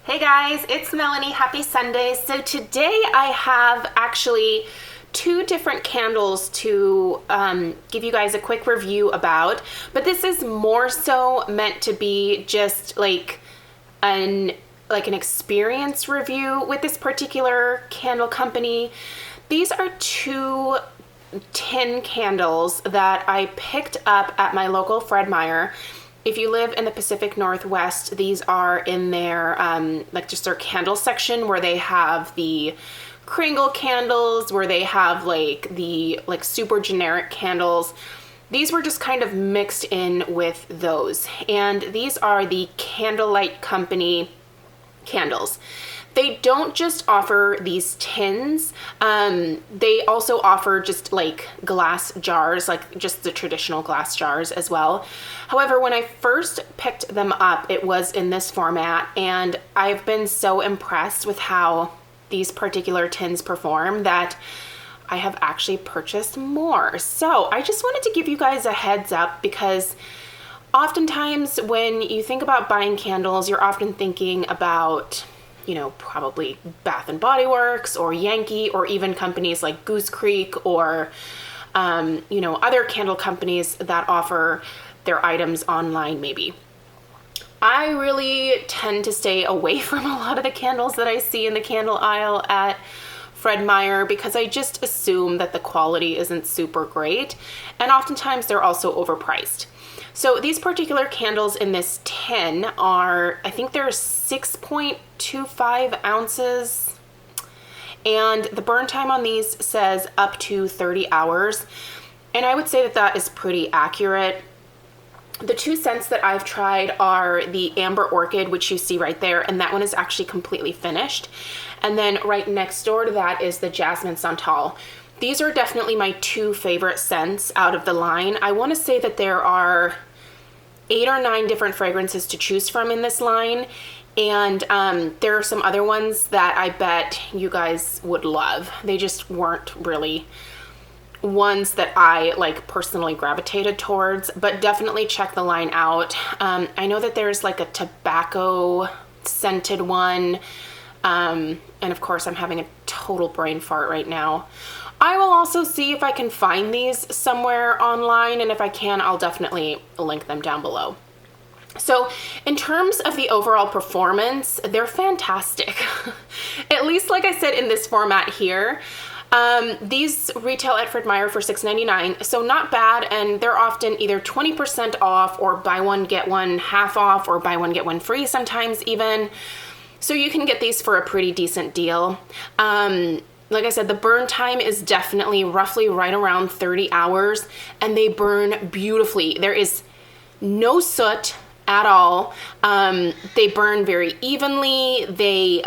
Hey guys, it's Melanie. Happy Sunday. So today I have actually two different candles to give you guys a quick review about, but this is more so meant to be just like an experience review with this particular candle company. These are two tin candles that I picked up at my local Fred Meyer. If you live in the Pacific Northwest, these are in their just their candle section where they have the Kringle candles, where they have the super generic candles. These were just kind of mixed in with those. And these are the Candlelight Company candles. They don't just offer these tins, they also offer just glass jars, just the traditional glass jars as well. However, when I first picked them up, it was in this format, and I've been so impressed with how these particular tins perform that I have actually purchased more. So I just wanted to give you guys a heads up, because oftentimes when you think about buying candles, you're often thinking about probably Bath and Body Works or Yankee, or even companies like Goose Creek, or, other candle companies that offer their items online maybe. I really tend to stay away from a lot of the candles that I see in the candle aisle at Fred Meyer, because I just assume that the quality isn't super great, and oftentimes they're also overpriced. So these particular candles in this tin are, I think they're 6.25 ounces, and the burn time on these says up to 30 hours, and I would say that that is pretty accurate. The two scents that I've tried are the Amber Orchid, which you see right there, and that one is actually completely finished. And then right next door to that is the Jasmine Santal. These are definitely my two favorite scents out of the line. I want to say that there are 8 or 9 different fragrances to choose from in this line, and there are some other ones that I bet you guys would love. They just weren't really ones that I personally gravitated towards, but definitely check the line out. I know that there's a tobacco scented one, and of course I'm having a total brain fart right now. I will also see if I can find these somewhere online, and if I can, I'll definitely link them down below. So in terms of the overall performance, they're fantastic. At least, like I said, in this format here. These retail at Fred Meyer for $6.99, so not bad, and they're often either 20% off, or buy one get one half off, or buy one get one free sometimes even. So you can get these for a pretty decent deal. Like I said, the burn time is definitely roughly right around 30 hours, and they burn beautifully. There is no soot at all. They burn very evenly. They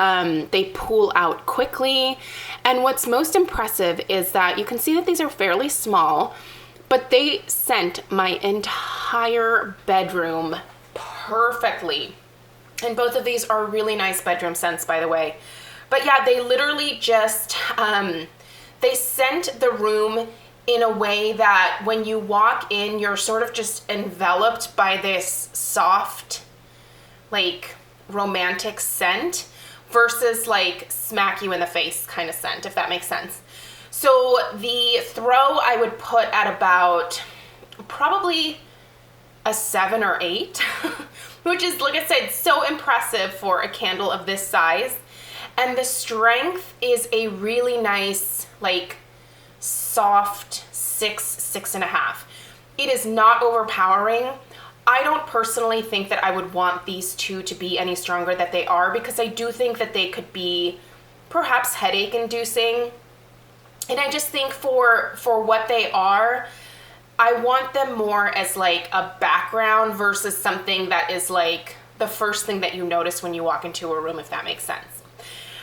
pool out quickly. And what's most impressive is that you can see that these are fairly small, but they scent my entire bedroom perfectly. And both of these are really nice bedroom scents, by the way. But yeah, they literally just, they scent the room in a way that when you walk in, you're sort of just enveloped by this soft, romantic scent versus smack you in the face kind of scent, if that makes sense. So the throw I would put at about probably a 7 or 8, which is, like I said, so impressive for a candle of this size. And the strength is a really nice, soft 6.5. It is not overpowering. I don't personally think that I would want these two to be any stronger than they are, because I do think that they could be perhaps headache inducing. And I just think for what they are, I want them more as a background versus something that is the first thing that you notice when you walk into a room, if that makes sense.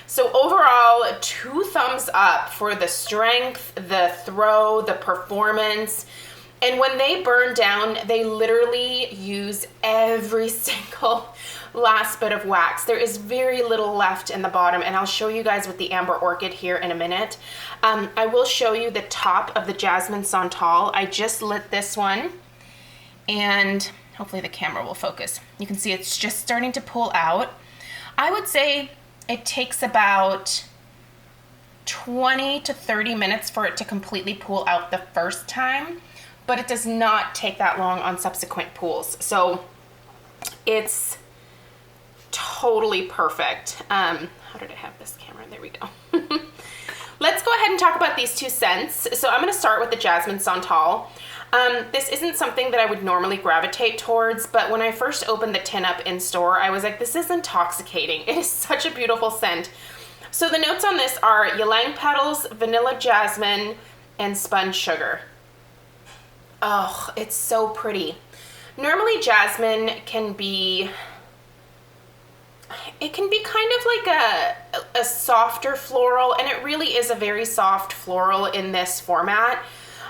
So overall, 2 thumbs up for the strength, the throw, the performance. And when they burn down, they literally use every single last bit of wax. There is very little left in the bottom, and I'll show you guys with the Amber Orchid here in a minute. I will show you the top of the Jasmine Santal. I just lit this one, and hopefully the camera will focus. You can see it's just starting to pull out. I would say it takes about 20 to 30 minutes for it to completely pool out the first time, but it does not take that long on subsequent pools. So it's totally perfect. How did I have this camera? There we go. Let's go ahead and talk about these two scents. So I'm going to start with the Jasmine Santal. This isn't something that I would normally gravitate towards, but when I first opened the tin up in store, I was like, this is intoxicating. It is such a beautiful scent. So the notes on this are ylang petals, vanilla jasmine, and sponge sugar. Oh, it's so pretty. Normally jasmine can be kind of like a softer floral, and it really is a very soft floral in this format.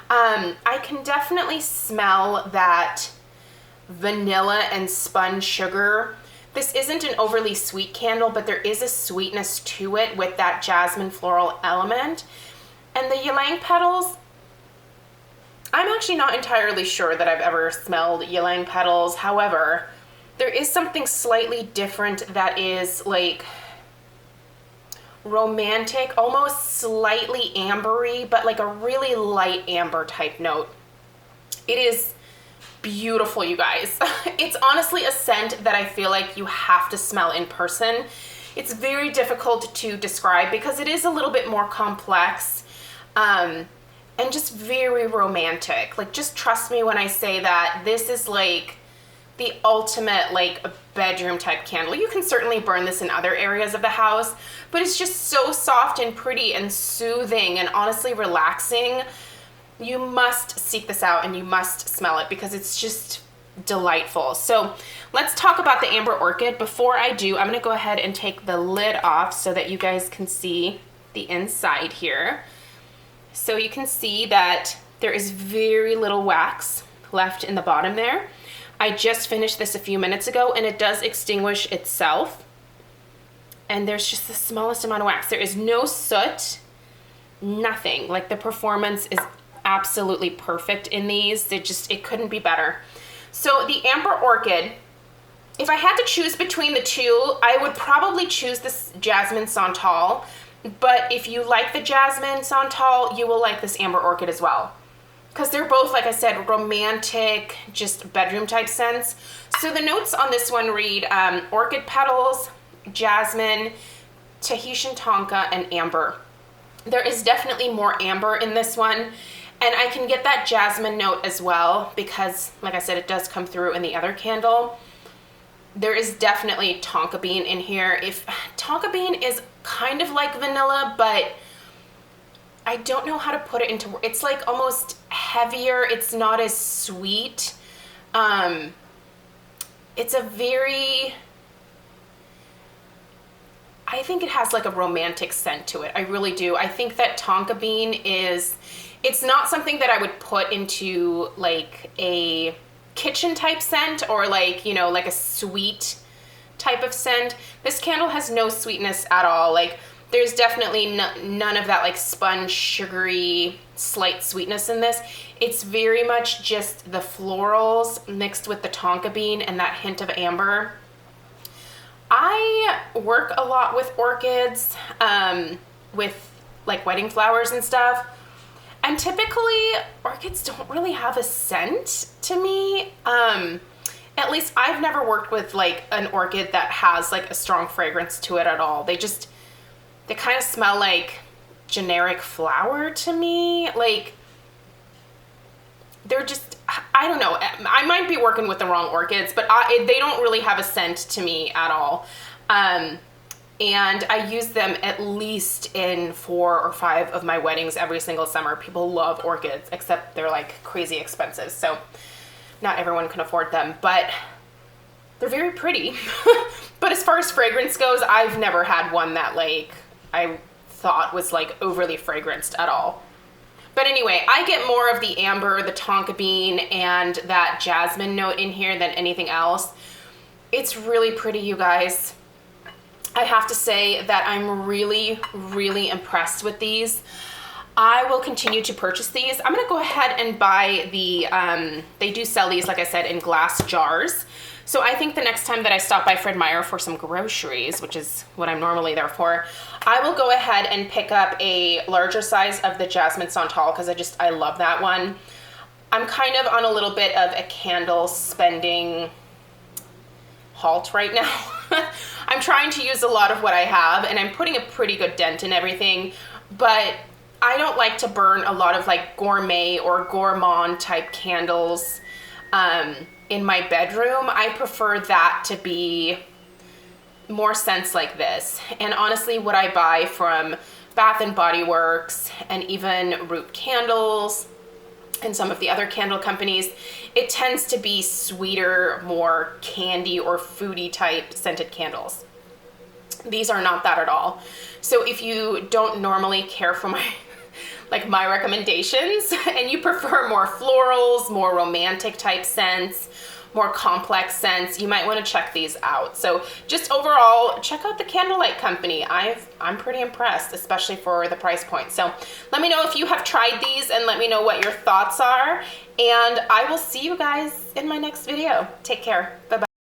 I can definitely smell that vanilla and sponge sugar. This isn't an overly sweet candle, but there is a sweetness to it with that jasmine floral element. And the ylang petals, I'm actually not entirely sure that I've ever smelled ylang petals. However, there is something slightly different that is like romantic, almost slightly ambery, but like a really light amber type note. It is beautiful, you guys. It's honestly a scent that I feel like you have to smell in person. It's very difficult to describe because it is a little bit more complex, and just very romantic. Like, just trust me when I say that this is like the ultimate like bedroom type candle. You can certainly burn this in other areas of the house, but it's just so soft and pretty and soothing and honestly relaxing. You must seek this out and you must smell it because it's just delightful. So let's talk about the Amber Orchid. Before I do, I'm gonna go ahead and take the lid off so that you guys can see the inside here. So you can see that there is very little wax left in the bottom there. I just finished this a few minutes ago and it does extinguish itself. And there's just the smallest amount of wax. There is no soot, nothing. Like, the performance is absolutely perfect in these. It couldn't be better. So the Amber Orchid, if I had to choose between the two, I would probably choose this Jasmine Santal. But if you like the Jasmine Santal, you will like this Amber Orchid as well. Because they're both, like I said, romantic, just bedroom type scents. So the notes on this one read orchid petals, jasmine, Tahitian tonka, and amber. There is definitely more amber in this one. And I can get that jasmine note as well because, like I said, it does come through in the other candle. There is definitely tonka bean in here. If tonka bean is kind of like vanilla, but I don't know how to put it into, it's like almost heavier. It's not as sweet. It's a very, I think it has like a romantic scent to it. I really do. I think that tonka bean is, it's not something that I would put into like a kitchen type scent or like, you know, like a sweet type of scent. This candle has no sweetness at all. Like, there's definitely none of that like sponge, sugary, slight sweetness in this. It's very much just the florals mixed with the tonka bean and that hint of amber. I work a lot with orchids, with like wedding flowers and stuff. And typically orchids don't really have a scent to me. At least I've never worked with like an orchid that has like a strong fragrance to it at all. They kind of smell like generic flower to me. Like, they're just, I don't know. I might be working with the wrong orchids, but they don't really have a scent to me at all. And I use them at least in 4 or 5 of my weddings every single summer. People love orchids, except they're like crazy expensive. So not everyone can afford them, but they're very pretty. But as far as fragrance goes, I've never had one that like I thought was like overly fragranced at all. But anyway, I get more of the amber, the tonka bean, and that jasmine note in here than anything else. It's really pretty, you guys. I have to say that I'm really, really impressed with these. I will continue to purchase these. I'm gonna go ahead and buy the, they do sell these, like I said, in glass jars. So I think the next time that I stop by Fred Meyer for some groceries, which is what I'm normally there for, I will go ahead and pick up a larger size of the Jasmine Santal because I love that one. I'm kind of on a little bit of a candle spending halt right now. I'm trying to use a lot of what I have, and I'm putting a pretty good dent in everything, but I don't like to burn a lot of like gourmet or gourmand type candles in my bedroom. I prefer that to be more scents like this. And honestly, what I buy from Bath and Body Works and even Root Candles and some of the other candle companies, it tends to be sweeter, more candy or foodie type scented candles. These are not that at all. So if you don't normally care for my recommendations and you prefer more florals, more romantic type scents, more complex scents, you might want to check these out. So just overall, check out the Candlelight Company. I'm pretty impressed, especially for the price point. So let me know if you have tried these and let me know what your thoughts are. And I will see you guys in my next video. Take care. Bye-bye.